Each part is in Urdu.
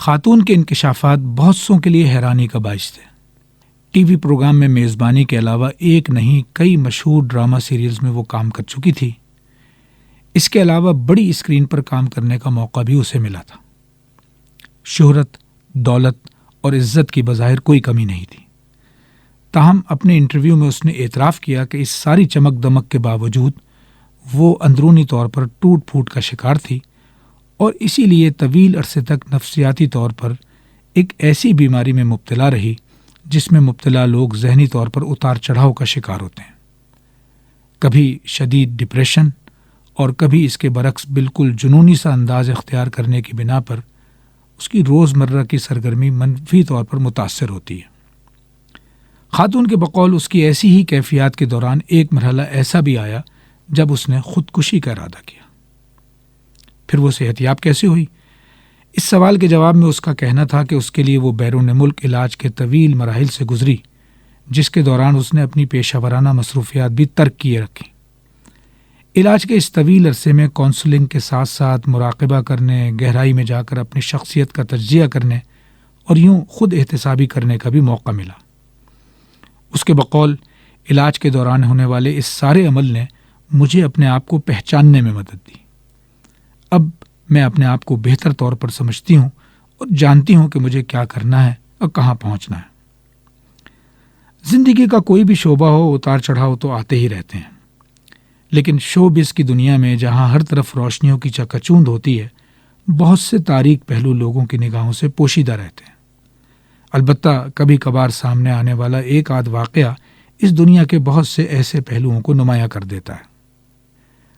خاتون کے انکشافات بہت سوں کے لیے حیرانی کا باعث تھے۔ ٹی وی پروگرام میں میزبانی کے علاوہ ایک نہیں کئی مشہور ڈرامہ سیریلز میں وہ کام کر چکی تھی۔ اس کے علاوہ بڑی اسکرین پر کام کرنے کا موقع بھی اسے ملا تھا۔ شہرت، دولت اور عزت کی بظاہر کوئی کمی نہیں تھی، تاہم اپنے انٹرویو میں اس نے اعتراف کیا کہ اس ساری چمک دمک کے باوجود وہ اندرونی طور پر ٹوٹ پھوٹ کا شکار تھی اور اسی لیے طویل عرصے تک نفسیاتی طور پر ایک ایسی بیماری میں مبتلا رہی جس میں مبتلا لوگ ذہنی طور پر اتار چڑھاؤ کا شکار ہوتے ہیں، کبھی شدید ڈپریشن اور کبھی اس کے برعکس بالکل جنونی سا انداز اختیار کرنے کی بنا پر اس کی روزمرہ کی سرگرمی منفی طور پر متاثر ہوتی ہے۔ خاتون کے بقول اس کی ایسی ہی کیفیات کے دوران ایک مرحلہ ایسا بھی آیا جب اس نے خودکشی کا ارادہ کیا۔ پھر وہ صحت یاب کیسے ہوئی؟ اس سوال کے جواب میں اس کا کہنا تھا کہ اس کے لیے وہ بیرون ملک علاج کے طویل مراحل سے گزری، جس کے دوران اس نے اپنی پیشہ ورانہ مصروفیات بھی ترک کیے رکھی۔ علاج کے اس طویل عرصے میں کونسلنگ کے ساتھ ساتھ مراقبہ کرنے، گہرائی میں جا کر اپنی شخصیت کا تجزیہ کرنے اور یوں خود احتسابی کرنے کا بھی موقع ملا۔ اس کے بقول علاج کے دوران ہونے والے اس سارے عمل نے مجھے اپنے آپ کو پہچاننے میں مدد دی۔ اب میں اپنے آپ کو بہتر طور پر سمجھتی ہوں اور جانتی ہوں کہ مجھے کیا کرنا ہے اور کہاں پہنچنا ہے۔ زندگی کا کوئی بھی شعبہ ہو، اتار چڑھاؤ تو آتے ہی رہتے ہیں، لیکن شوبز کی دنیا میں جہاں ہر طرف روشنیوں کی چکاچوند ہوتی ہے، بہت سے تاریک پہلو لوگوں کی نگاہوں سے پوشیدہ رہتے ہیں۔ البتہ کبھی کبھار سامنے آنے والا ایک آدھ واقعہ اس دنیا کے بہت سے ایسے پہلوؤں کو نمایاں کر دیتا ہے۔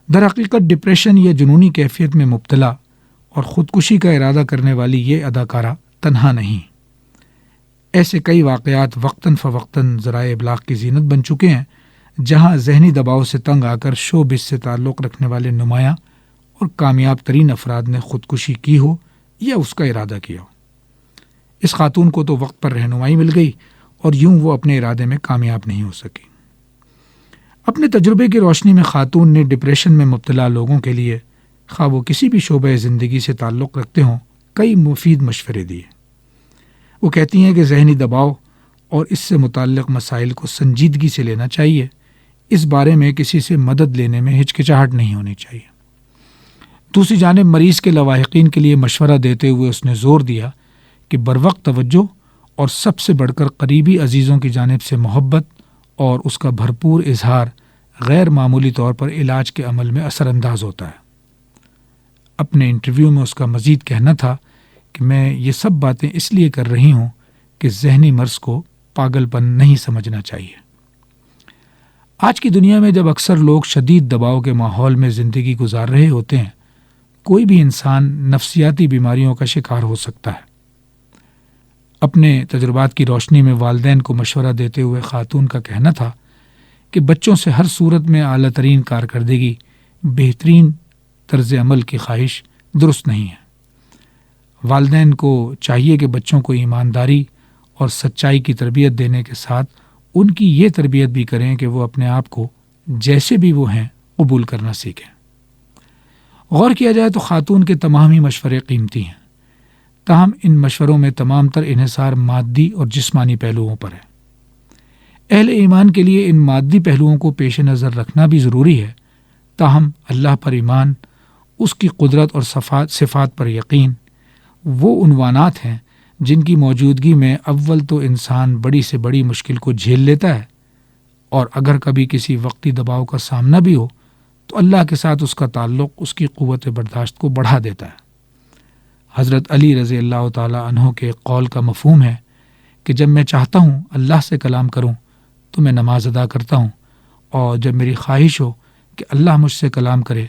در حقیقت ڈپریشن یا جنونی کیفیت میں مبتلا اور خودکشی کا ارادہ کرنے والی یہ اداکارہ تنہا نہیں۔ ایسے کئی واقعات وقتاً فوقتاً ذرائع ابلاغ کی زینت بن چکے ہیں، جہاں ذہنی دباؤ سے تنگ آ کر شوبز سے تعلق رکھنے والے نمایاں اور کامیاب ترین افراد نے خودکشی کی ہو یا اس کا ارادہ کیا ہو۔ اس خاتون کو تو وقت پر رہنمائی مل گئی اور یوں وہ اپنے ارادے میں کامیاب نہیں ہو سکی۔ اپنے تجربے کی روشنی میں خاتون نے ڈپریشن میں مبتلا لوگوں کے لیے، خواہ وہ کسی بھی شعبہ زندگی سے تعلق رکھتے ہوں، کئی مفید مشورے دیے۔ وہ کہتی ہیں کہ ذہنی دباؤ اور اس سے متعلق مسائل کو سنجیدگی سے لینا چاہیے، اس بارے میں کسی سے مدد لینے میں ہچکچاہٹ نہیں ہونی چاہیے۔ دوسری جانب مریض کے لواحقین کے لیے مشورہ دیتے ہوئے اس نے زور دیا کہ بروقت توجہ اور سب سے بڑھ کر قریبی عزیزوں کی جانب سے محبت اور اس کا بھرپور اظہار غیر معمولی طور پر علاج کے عمل میں اثر انداز ہوتا ہے۔ اپنے انٹرویو میں اس کا مزید کہنا تھا کہ میں یہ سب باتیں اس لیے کر رہی ہوں کہ ذہنی مرض کو پاگل پن نہیں سمجھنا چاہیے۔ آج کی دنیا میں جب اکثر لوگ شدید دباؤ کے ماحول میں زندگی گزار رہے ہوتے ہیں، کوئی بھی انسان نفسیاتی بیماریوں کا شکار ہو سکتا ہے۔ اپنے تجربات کی روشنی میں والدین کو مشورہ دیتے ہوئے خاتون کا کہنا تھا کہ بچوں سے ہر صورت میں اعلیٰ ترین کارکردگی، بہترین طرز عمل کی خواہش درست نہیں ہے۔ والدین کو چاہیے کہ بچوں کو ایمانداری اور سچائی کی تربیت دینے کے ساتھ ان کی یہ تربیت بھی کریں کہ وہ اپنے آپ کو جیسے بھی وہ ہیں قبول کرنا سیکھیں۔ غور کیا جائے تو خاتون کے تمام ہی مشورے قیمتی ہیں، تاہم ان مشوروں میں تمام تر انحصار مادی اور جسمانی پہلوؤں پر ہے۔ اہل ایمان کے لیے ان مادی پہلوؤں کو پیش نظر رکھنا بھی ضروری ہے، تاہم اللہ پر ایمان، اس کی قدرت اور صفات پر یقین وہ عنوانات ہیں جن کی موجودگی میں اول تو انسان بڑی سے بڑی مشکل کو جھیل لیتا ہے، اور اگر کبھی کسی وقتی دباؤ کا سامنا بھی ہو تو اللہ کے ساتھ اس کا تعلق اس کی قوت برداشت کو بڑھا دیتا ہے۔ حضرت علی رضی اللہ تعالی عنہ کے قول کا مفہوم ہے کہ جب میں چاہتا ہوں اللہ سے کلام کروں تو میں نماز ادا کرتا ہوں، اور جب میری خواہش ہو کہ اللہ مجھ سے کلام کرے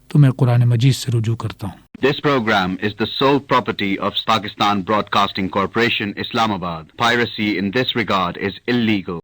تو میں قرآن مجید سے رجوع کرتا ہوں۔ This program is the sole property of Pakistan Broadcasting Corporation, Islamabad. Piracy in this regard is illegal.